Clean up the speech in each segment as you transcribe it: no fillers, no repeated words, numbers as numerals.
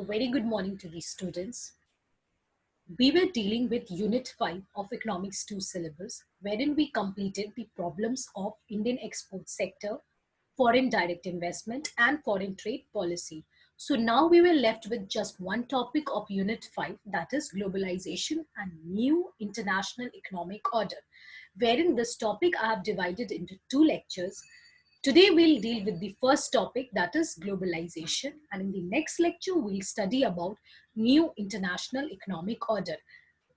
A very good morning to the students. We were dealing with Unit 5 of Economics 2 syllabus, wherein we completed the problems of Indian export sector, foreign direct investment, and foreign trade policy. So now we were left with just one topic of Unit 5, that is globalization and new international economic order, wherein this topic I have divided into two lectures. Today we'll deal with the first topic, that is globalization, and in the next lecture we'll study about new international economic order.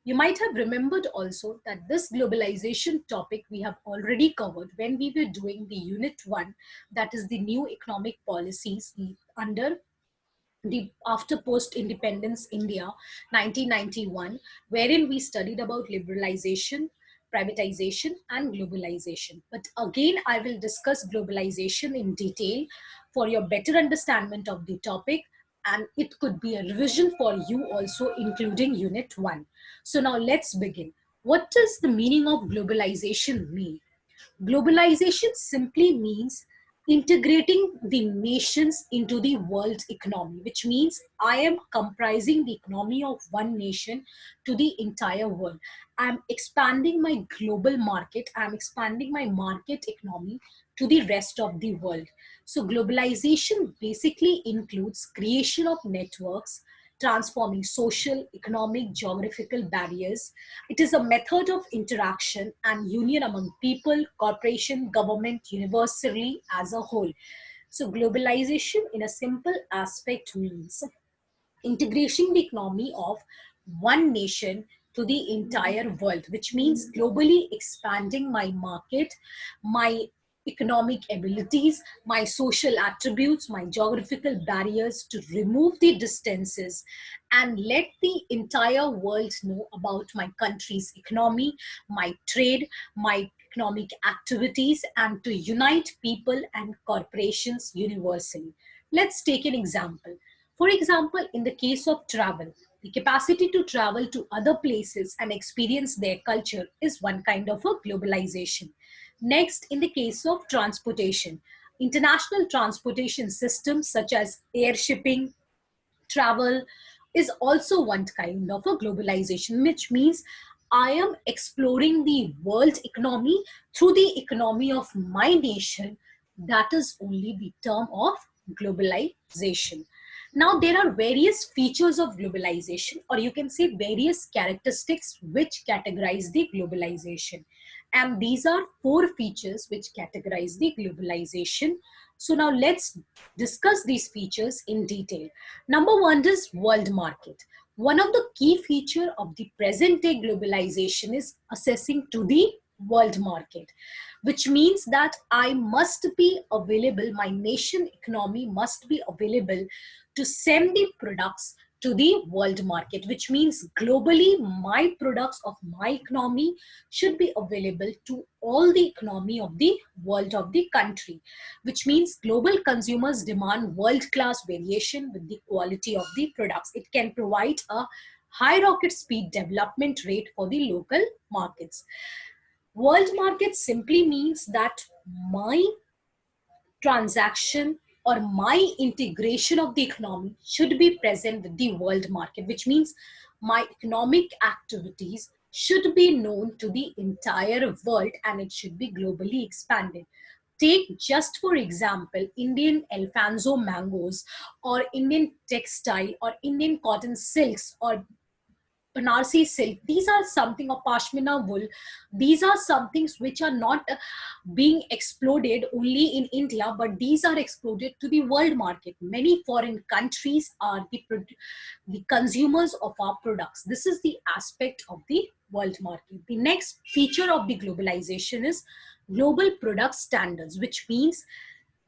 You might have remembered also that this globalization topic we have already covered when we were doing the unit 1, that is the new economic policies under the after post independence India 1991, wherein we studied about liberalization, privatization, and globalization. But again, I will discuss globalization in detail for your better understanding of the topic, and it could be a revision for you also, including unit 1. So now let's begin. What does the meaning of globalization mean? Globalization simply means integrating the nations into the world economy, which means I am comprising the economy of one nation to the entire world. I'm expanding my global market, I'm expanding my market economy to the rest of the world. So globalization basically includes creation of networks, transforming social, economic, geographical barriers. It is a method of interaction and union among people, corporation, government, universally as a whole. So globalization in a simple aspect means integrating the economy of one nation to the entire world, which means globally expanding my market, my economic abilities, my social attributes, my geographical barriers, to remove the distances and let the entire world know about my country's economy, my trade, my economic activities, and to unite people and corporations universally. Let's take an example. For example, in the case of travel, the capacity to travel to other places and experience their culture is one kind of a globalization. Next, in the case of transportation, international transportation systems such as air shipping, travel is also one kind of a globalization, which means I am exploring the world economy through the economy of my nation. That is only the term of globalization. Now, there are various features of globalization, or you can say various characteristics which categorize the globalization. And these are four features which categorize the globalization. So now let's discuss these features in detail. Number one is world market. One of the key features of the present day globalization is accessing to the world market, which means that I must be available, my nation economy must be available to send the products to the world market, which means globally my products of my economy should be available to all the economy of the world of the country, which means global consumers demand world-class variation with the quality of the products. It can provide a high rocket speed development rate for the local markets. World market simply means that my transaction or my integration of the economy should be present with the world market, which means my economic activities should be known to the entire world and it should be globally expanded. Take just for example, Indian Alfonso mangoes or Indian textile or Indian cotton silks or Banarsi silk. These are something of Pashmina wool. These are some things which are not being exploded only in India, but these are exploded to the world market. Many foreign countries are the consumers of our products. This is the aspect of the world market. The next feature of the globalization is global product standards, which means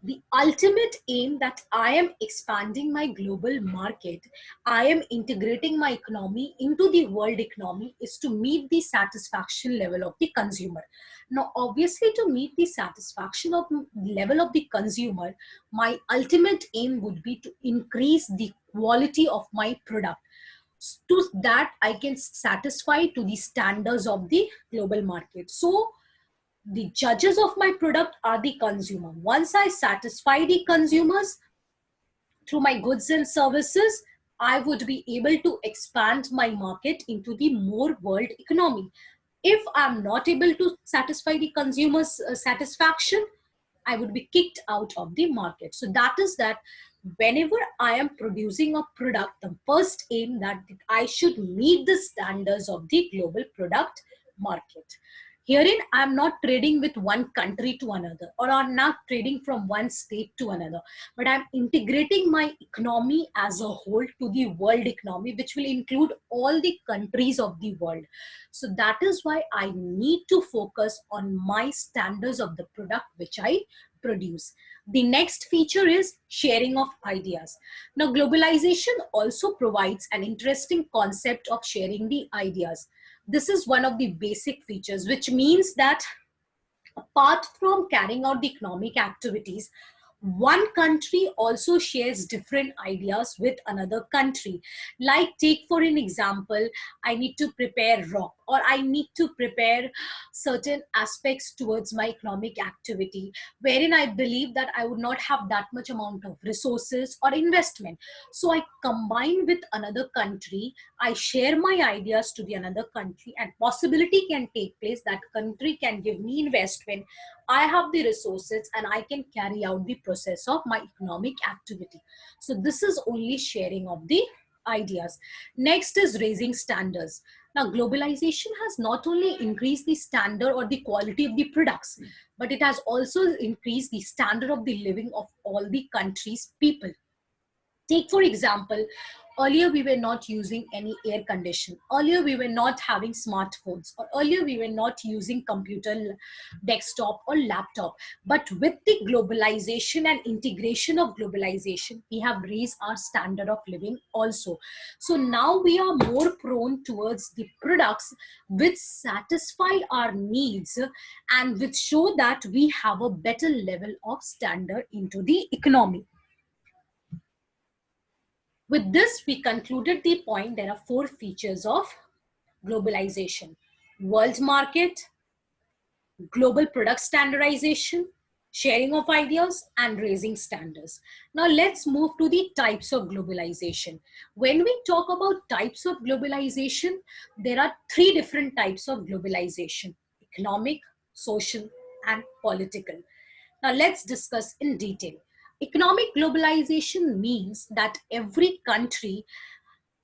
the ultimate aim that I am expanding my global market, I am integrating my economy into the world economy is to meet the satisfaction level of the consumer. Now, obviously, to meet the satisfaction of level of the consumer, my ultimate aim would be to increase the quality of my product. To that, I can satisfy to the standards of the global market. So, the judges of my product are the consumer. Once I satisfy the consumers through my goods and services, I would be able to expand my market into the more world economy. If I'm not able to satisfy the consumers' satisfaction, I would be kicked out of the market. So that is that whenever I am producing a product, the first aim that I should meet the standards of the global product market. Herein, I'm not trading with one country to another, or I'm not trading from one state to another, but I'm integrating my economy as a whole to the world economy, which will include all the countries of the world. So that is why I need to focus on my standards of the product which I produce. The next feature is sharing of ideas. Now, globalization also provides an interesting concept of sharing the ideas. This is one of the basic features, which means that apart from carrying out the economic activities, one country also shares different ideas with another country. Like, take for an example, I need to prepare rock, or I need to prepare certain aspects towards my economic activity, wherein I believe that I would not have that much amount of resources or investment. So I combine with another country, I share my ideas to the another country, and possibility can take place that country can give me investment. I have the resources and I can carry out the process of my economic activity. So this is only sharing of the ideas. Next is raising standards. Now, globalization has not only increased the standard or the quality of the products, but it has also increased the standard of the living of all the countries' people. Take for example, earlier we were not using any air condition, earlier we were not having smartphones, or earlier we were not using computer, desktop or laptop. But with the globalization and integration of globalization, we have raised our standard of living also. So now we are more prone towards the products which satisfy our needs and which show that we have a better level of standard into the economy. With this, we concluded the point. There are four features of globalization: world market, global product standardization, sharing of ideas, and raising standards. Now let's move to the types of globalization. When we talk about types of globalization, there are three different types of globalization: economic, social, and political. Now let's discuss in detail. Economic globalization means that every country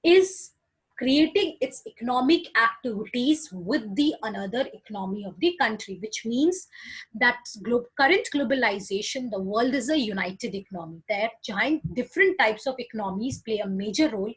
is creating its economic activities with the another economy of the country, which means that current globalization, the world is a united economy. There giant different types of economies play a major role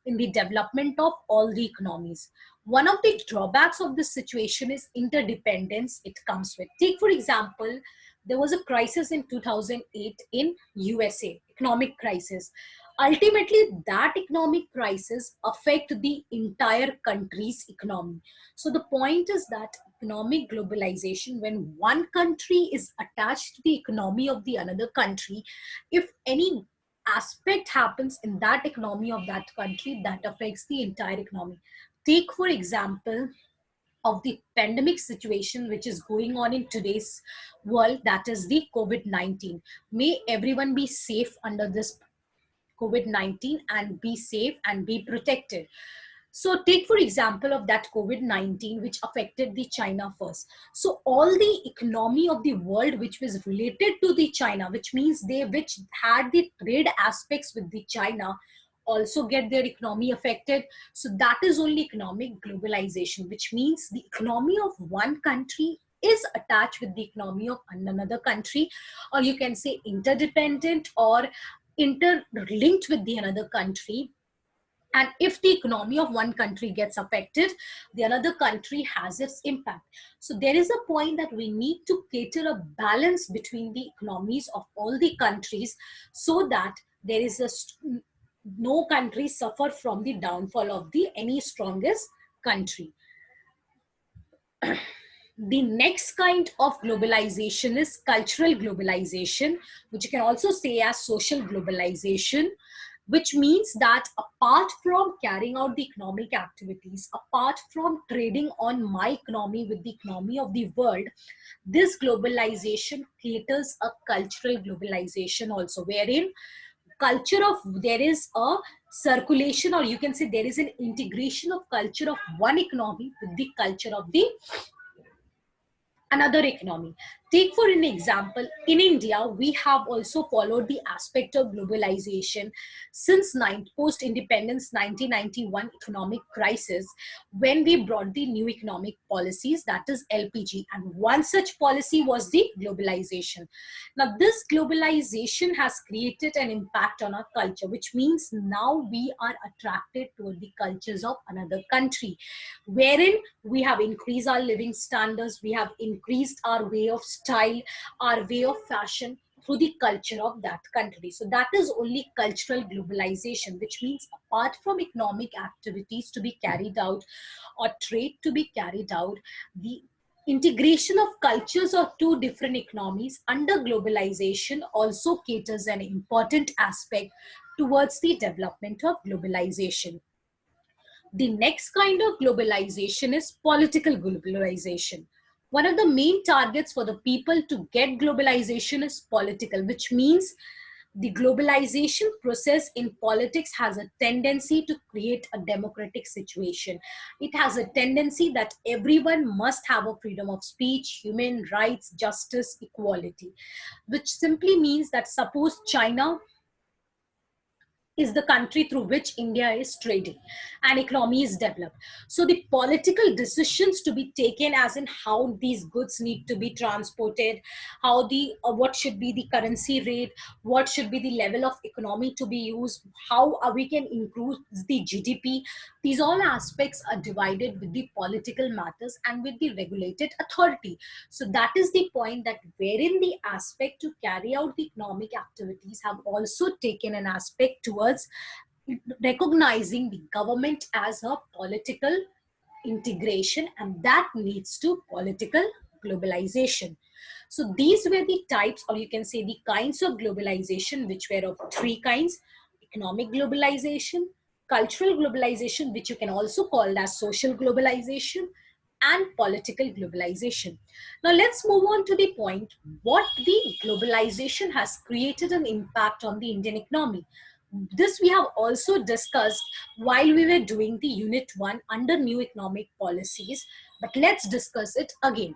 in the development of all the economies. One of the drawbacks of this situation is interdependence it comes with. Take for example, there was a crisis in 2008 in USA, economic crisis. Ultimately, that economic crisis affect the entire country's economy. So the point is that economic globalization, when one country is attached to the economy of the another country, if any aspect happens in that economy of that country, that affects the entire economy. Take for example of the pandemic situation which is going on in today's world, that is the COVID-19. May everyone be safe under this COVID-19 and be safe and be protected. So take for example of that COVID-19 which affected the China first. So all the economy of the world which was related to the China, which means they which had the trade aspects with the China, also get their economy affected. So that is only economic globalization, which means the economy of one country is attached with the economy of another country, or you can say interdependent or interlinked with the another country. And if the economy of one country gets affected, the another country has its impact. So there is a point that we need to cater a balance between the economies of all the countries, so that there is no country suffer from the downfall of the any strongest country. The next kind of globalization is cultural globalization, which you can also say as social globalization, which means that apart from carrying out the economic activities, apart from trading on my economy with the economy of the world, this globalization caters a cultural globalization also, wherein culture of there is a circulation, or you can say there is an integration of culture of one economy with the culture of the another economy. Take for an example, in India, we have also followed the aspect of globalization since post-independence 1991 economic crisis, when we brought the new economic policies, that is LPG, and one such policy was the globalization. Now, this globalization has created an impact on our culture, which means now we are attracted toward the cultures of another country, wherein we have increased our living standards, we have increased our way of style, our way of fashion through the culture of that country. So that is only cultural globalization, which means apart from economic activities to be carried out or trade to be carried out, the integration of cultures of two different economies under globalization also caters an important aspect towards the development of globalization. The next kind of globalization is political globalization. One of the main targets for the people to get globalization is political, which means the globalization process in politics has a tendency to create a democratic situation. It has a tendency that everyone must have a freedom of speech, human rights, justice, equality, which simply means that suppose China is the country through which India is trading and economy is developed. So the political decisions to be taken, as in how these goods need to be transported, how the what should be the currency rate, what should be the level of economy to be used, how we can improve the GDP. These all aspects are divided with the political matters and with the regulated authority. So that is the point, that wherein the aspect to carry out the economic activities have also taken an aspect towards recognizing the government as a political integration, and that leads to political globalization. So these were the types, or you can say the kinds of globalization, which were of three kinds: economic globalization, cultural globalization, which you can also call as social globalization, and political globalization. Now let's move on to the point what the globalization has created an impact on the Indian economy. This we have also discussed while we were doing the unit 1 under new economic policies, but let's discuss it again.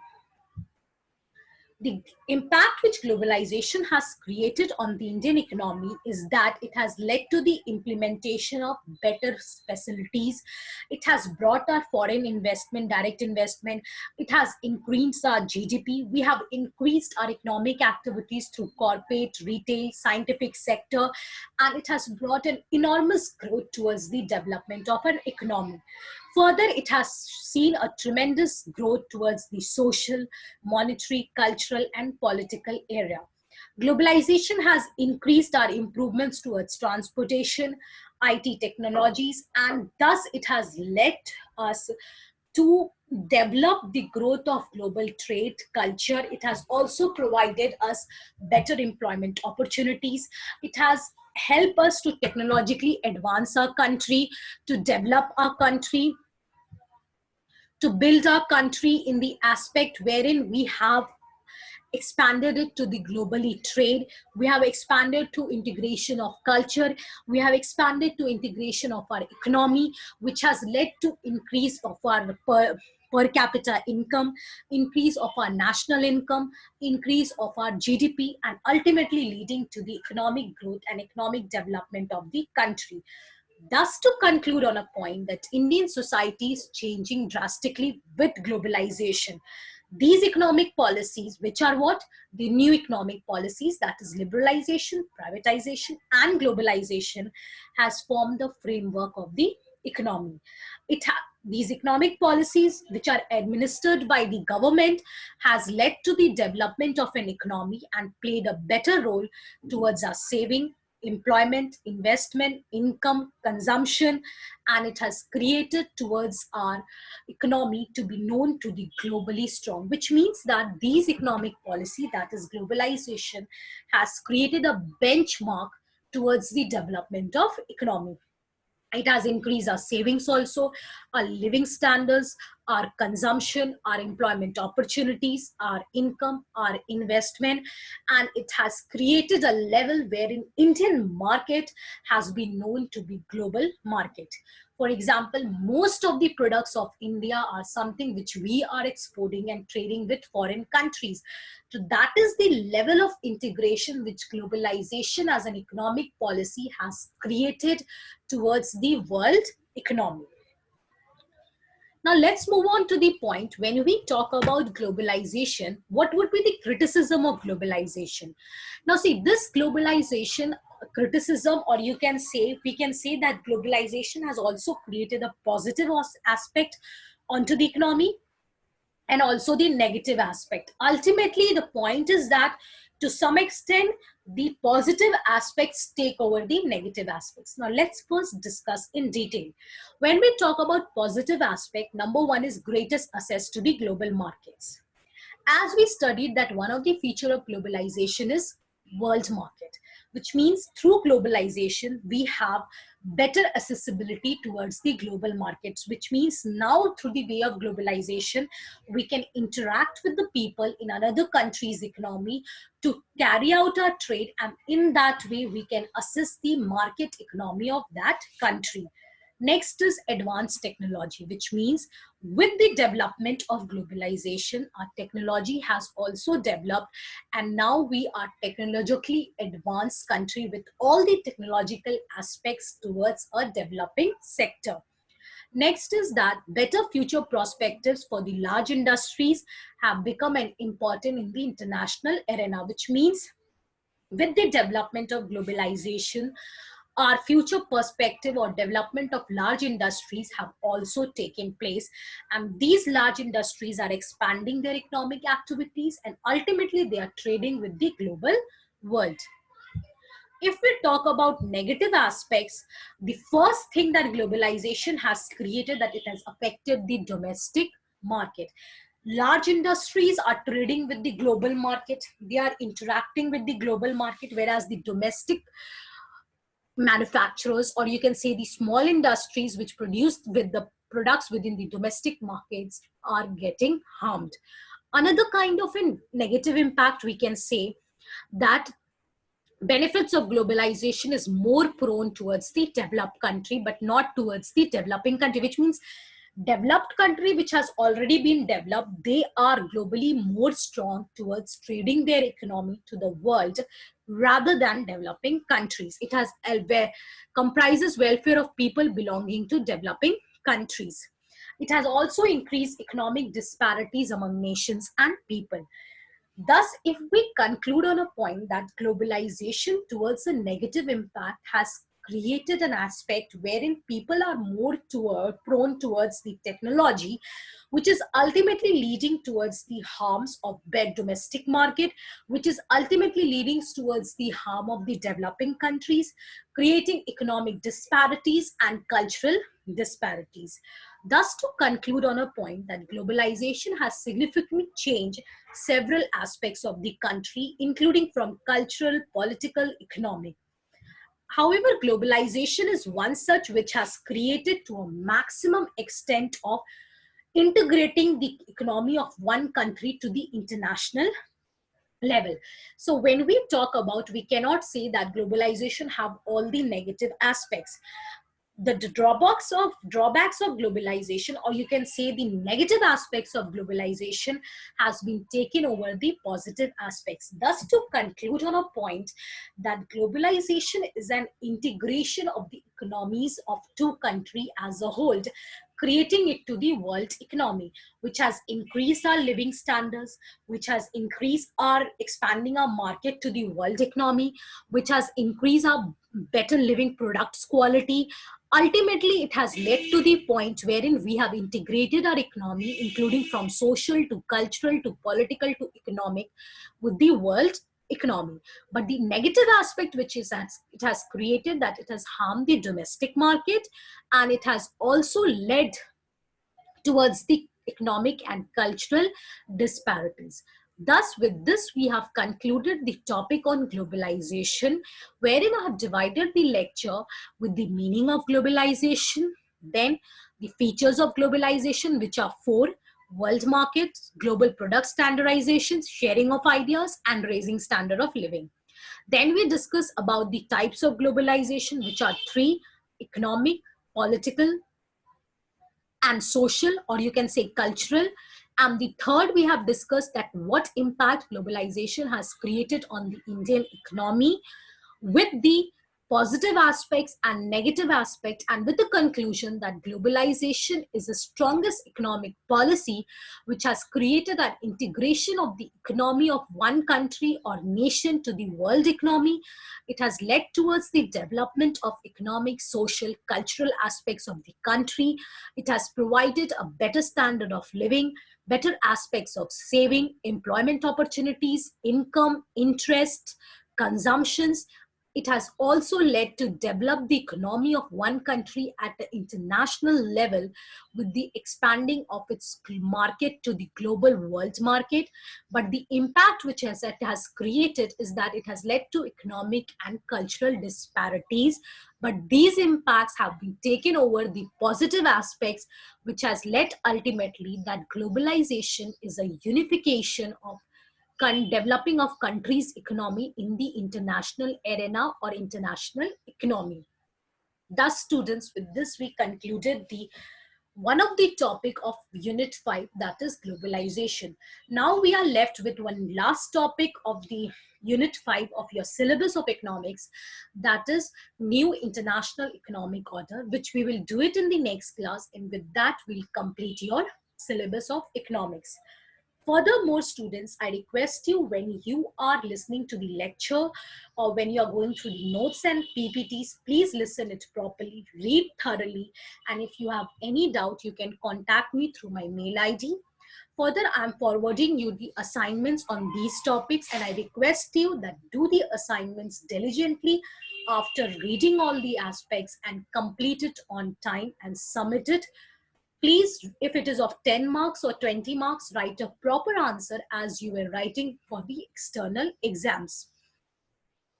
The impact which globalization has created on the Indian economy is that it has led to the implementation of better facilities. It has brought our foreign investment, direct investment. It has increased our GDP. We have increased our economic activities through corporate, retail, scientific sector, and it has brought an enormous growth towards the development of an economy. Further, it has seen a tremendous growth towards the social, monetary, cultural, and political area. Globalization has increased our improvements towards transportation, IT technologies, and thus it has led us to develop the growth of global trade culture. It has also provided us better employment opportunities. It has helped us to technologically advance our country, to develop our country, to build our country in the aspect wherein we have expanded it to the globally trade. We have expanded to integration of culture. We have expanded to integration of our economy, which has led to increase of our per capita income, increase of our national income, increase of our GDP, and ultimately leading to the economic growth and economic development of the country. Thus, to conclude on a point that Indian society is changing drastically with globalization. These economic policies, which are what? The new economic policies, that is liberalization, privatization, and globalization, has formed the framework of the economy. These economic policies, which are administered by the government, has led to the development of an economy and played a better role towards our saving, employment, investment, income, consumption, and it has created towards our economy to be known to the globally strong, which means that these economic policy, that is globalization, has created a benchmark towards the development of economy. It has increased our savings also, our living standards, our consumption, our employment opportunities, our income, our investment, and it has created a level wherein Indian market has been known to be global market. For example, most of the products of India are something which we are exporting and trading with foreign countries. So that is the level of integration which globalization as an economic policy has created towards the world economy. Now let's move on to the point. When we talk about globalization, what would be the criticism of globalization? Now see, this globalization criticism, or you can say, we can say that globalization has also created a positive aspect onto the economy and also the negative aspect. Ultimately, the point is that to some extent, the positive aspects take over the negative aspects. Now, let's first discuss in detail. When we talk about positive aspect, number one is greatest access to the global markets. As we studied that one of the feature of globalization is world market, which means through globalization we have better accessibility towards the global markets, which means now through the way of globalization we can interact with the people in another country's economy to carry out our trade, and in that way we can assist the market economy of that country. Next is advanced technology, which means with the development of globalization, our technology has also developed, and now we are technologically advanced country with all the technological aspects towards a developing sector. Next is that better future perspectives for the large industries have become an important in the international arena, which means with the development of globalization, our future perspective or development of large industries have also taken place, and these large industries are expanding their economic activities and ultimately they are trading with the global world. If we talk about negative aspects, the first thing that globalization has created, that it has affected the domestic market. Large industries are trading with the global market, they are interacting with the global market, whereas the domestic manufacturers, or you can say the small industries which produce with the products within the domestic markets, are getting harmed. Another kind of a negative impact, we can say that benefits of globalization is more prone towards the developed country but not towards the developing country, which means developed country which has already been developed, they are globally more strong towards trading their economy to the world rather than developing countries. It has comprises welfare of people belonging to developing countries. It has also increased economic disparities among nations and people. Thus, if we conclude on a point that globalization towards a negative impact has created an aspect wherein people are more prone towards the technology, which is ultimately leading towards the harms of bad domestic market, which is ultimately leading towards the harm of the developing countries, creating economic disparities and cultural disparities. Thus, to conclude on a point that globalization has significantly changed several aspects of the country, including from cultural, political, economic. However, globalization is one such which has created to a maximum extent of integrating the economy of one country to the international level. So when we talk about, we cannot say that globalization have all the negative aspects. The drawbacks of globalization, or you can say the negative aspects of globalization, has been taken over the positive aspects. Thus, to conclude on a point that globalization is an integration of the economies of two countries as a whole, creating it to the world economy, which has increased our living standards, which has increased our expanding our market to the world economy, which has increased our better living products quality. Ultimately, it has led to the point wherein we have integrated our economy, including from social to cultural to political to economic, with the world economy. But the negative aspect, which is that it has created, that it has harmed the domestic market, and it has also led towards the economic and cultural disparities. Thus, with this, we have concluded the topic on globalization, wherein I have divided the lecture with the meaning of globalization, Then the features of globalization, which are four: world markets, global product standardizations, sharing of ideas, and raising standard of living. Then we discuss about the types of globalization, which are three: economic, political, and social, or you can say cultural. And the third, we have discussed that what impact globalization has created on the Indian economy, with the positive aspects and negative aspects, and with the conclusion that globalization is the strongest economic policy which has created an integration of the economy of one country or nation to the world economy. It has led towards the development of economic, social, cultural aspects of the country. It has provided a better standard of living, better aspects of saving, employment opportunities, income, interest, consumptions. It has also led to develop the economy of one country at the international level, with the expanding of its market to the global world market. But the impact which it has created is that it has led to economic and cultural disparities. But these impacts have been taken over the positive aspects, which has led ultimately that globalization is a unification of developing of countries' economy in the international arena or international economy. Thus, students, with this we concluded the one of the topic of Unit 5, that is globalization. Now we are left with one last topic of the Unit 5 of your syllabus of economics, that is new international economic order, which we will do it in the next class, and with that we'll complete your syllabus of economics. Furthermore, students, I request you, when you are listening to the lecture or when you are going through the notes and PPTs, please listen it properly, read thoroughly, and if you have any doubt, you can contact me through my mail ID. Further, I am forwarding you the assignments on these topics, and I request you that do the assignments diligently after reading all the aspects and complete it on time and submit it. Please, if it is of 10 marks or 20 marks, write a proper answer as you were writing for the external exams.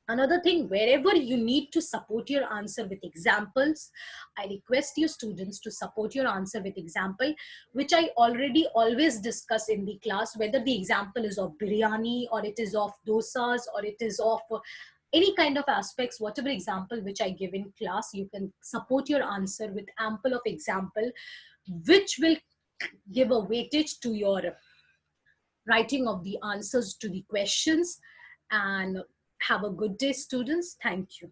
Another thing, wherever you need to support your answer with examples, I request you students to support your answer with example, which I already always discuss in the class, whether the example is of biryani or it is of dosas or it is of any kind of aspects, whatever example which I give in class, you can support your answer with ample of example, which will give a weightage to your writing of the answers to the questions. And have a good day, students. Thank you.